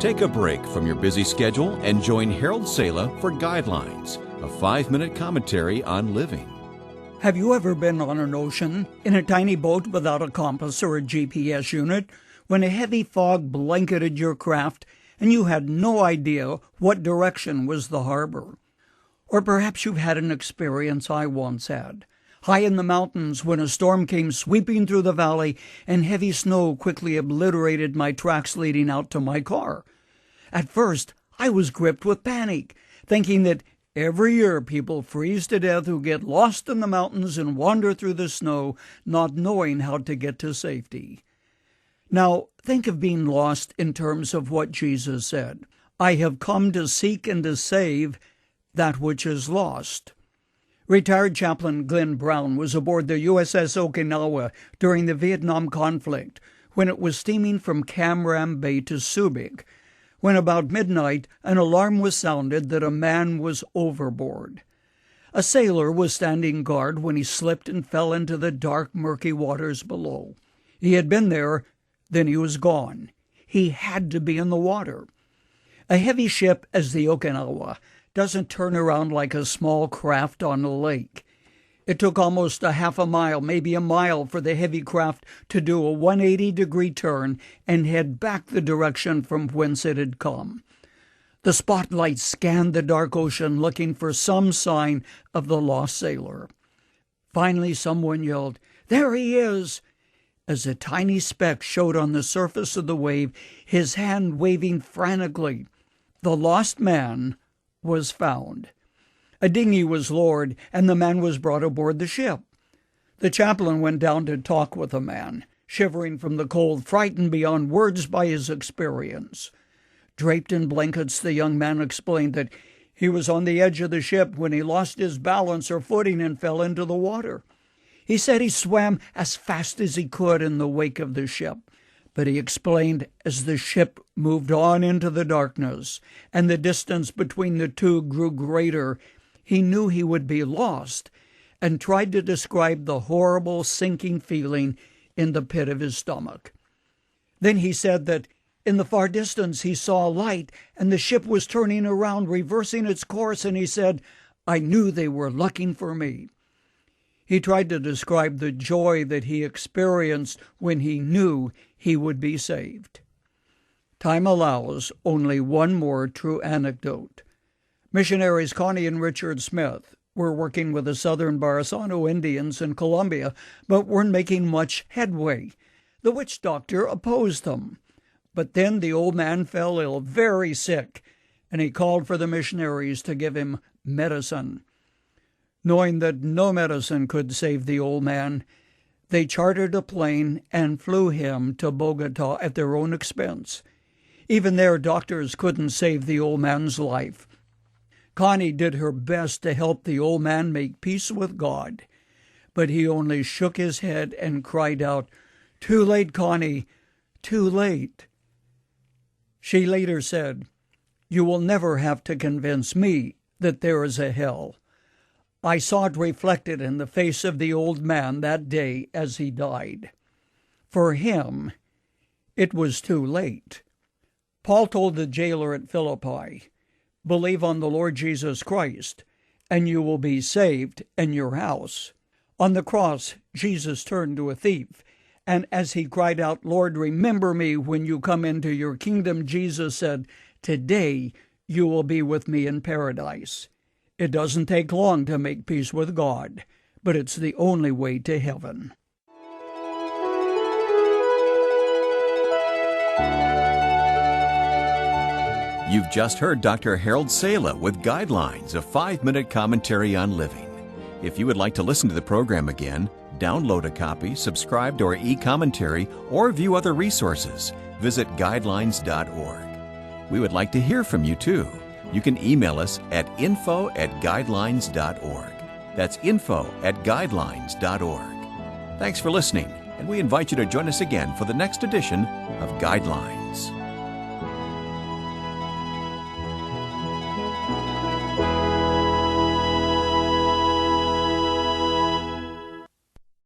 Take a break from your busy schedule and join Harold Sala for Guidelines, a 5-minute commentary on living. Have you ever been on an ocean in a tiny boat without a compass or a GPS unit when a heavy fog blanketed your craft and you had no idea what direction was the harbor? Or perhaps you've had an experience I once had. High in the mountains when a storm came sweeping through the valley and heavy snow quickly obliterated my tracks leading out to my car. At first, I was gripped with panic, thinking that every year people freeze to death who get lost in the mountains and wander through the snow, not knowing how to get to safety. Now, think of being lost in terms of what Jesus said. I have come to seek and to save that which is lost. Retired Chaplain Glenn Brown was aboard the U.S.S. Okinawa during the Vietnam conflict when it was steaming from Camran Bay to Subic, when about midnight an alarm was sounded that a man was overboard. A sailor was standing guard when he slipped and fell into the dark, murky waters below. He had been there, then he was gone. He had to be in the water. A heavy ship as the Okinawa doesn't turn around like a small craft on a lake. It took almost a half a mile, maybe a mile, for the heavy craft to do a 180-degree turn and head back the direction from whence it had come. The spotlight scanned the dark ocean looking for some sign of the lost sailor. Finally, someone yelled, "There he is!" as a tiny speck showed on the surface of the wave, his hand waving frantically. The lost man was found. A dinghy was lowered, and the man was brought aboard the ship. The chaplain went down to talk with the man, shivering from the cold, frightened beyond words by his experience. Draped in blankets, the young man explained that he was on the edge of the ship when he lost his balance or footing and fell into the water. He said he swam as fast as he could in the wake of the ship, but he explained as the ship moved on into the darkness and the distance between the two grew greater, he knew he would be lost, and tried to describe the horrible sinking feeling in the pit of his stomach. Then he said that in the far distance he saw a light, and the ship was turning around, reversing its course, and he said, "I knew they were looking for me." He tried to describe the joy that he experienced when he knew he would be saved. Time allows only one more true anecdote. Missionaries Connie and Richard Smith were working with the southern Barisano Indians in Colombia, but weren't making much headway. The witch doctor opposed them. But then the old man fell ill, very sick, and he called for the missionaries to give him medicine. Knowing that no medicine could save the old man, they chartered a plane and flew him to Bogota at their own expense. Even there, doctors couldn't save the old man's life. Connie did her best to help the old man make peace with God, but he only shook his head and cried out, "Too late, Connie, too late." She later said, "You will never have to convince me that there is a hell. I saw it reflected in the face of the old man that day as he died. For him, it was too late." Paul told the jailer at Philippi, "Believe on the Lord Jesus Christ, and you will be saved and your house." On the cross, Jesus turned to a thief, and as he cried out, "Lord, remember me when you come into your kingdom," Jesus said, "Today you will be with me in paradise." It doesn't take long to make peace with God, but it's the only way to heaven. You've just heard Dr. Harold Sala with Guidelines, a 5-minute commentary on living. If you would like to listen to the program again, download a copy, subscribe to our e-commentary, or view other resources, visit guidelines.org. We would like to hear from you too. You can email us at info@guidelines.org. That's info@guidelines.org. Thanks for listening, and we invite you to join us again for the next edition of Guidelines.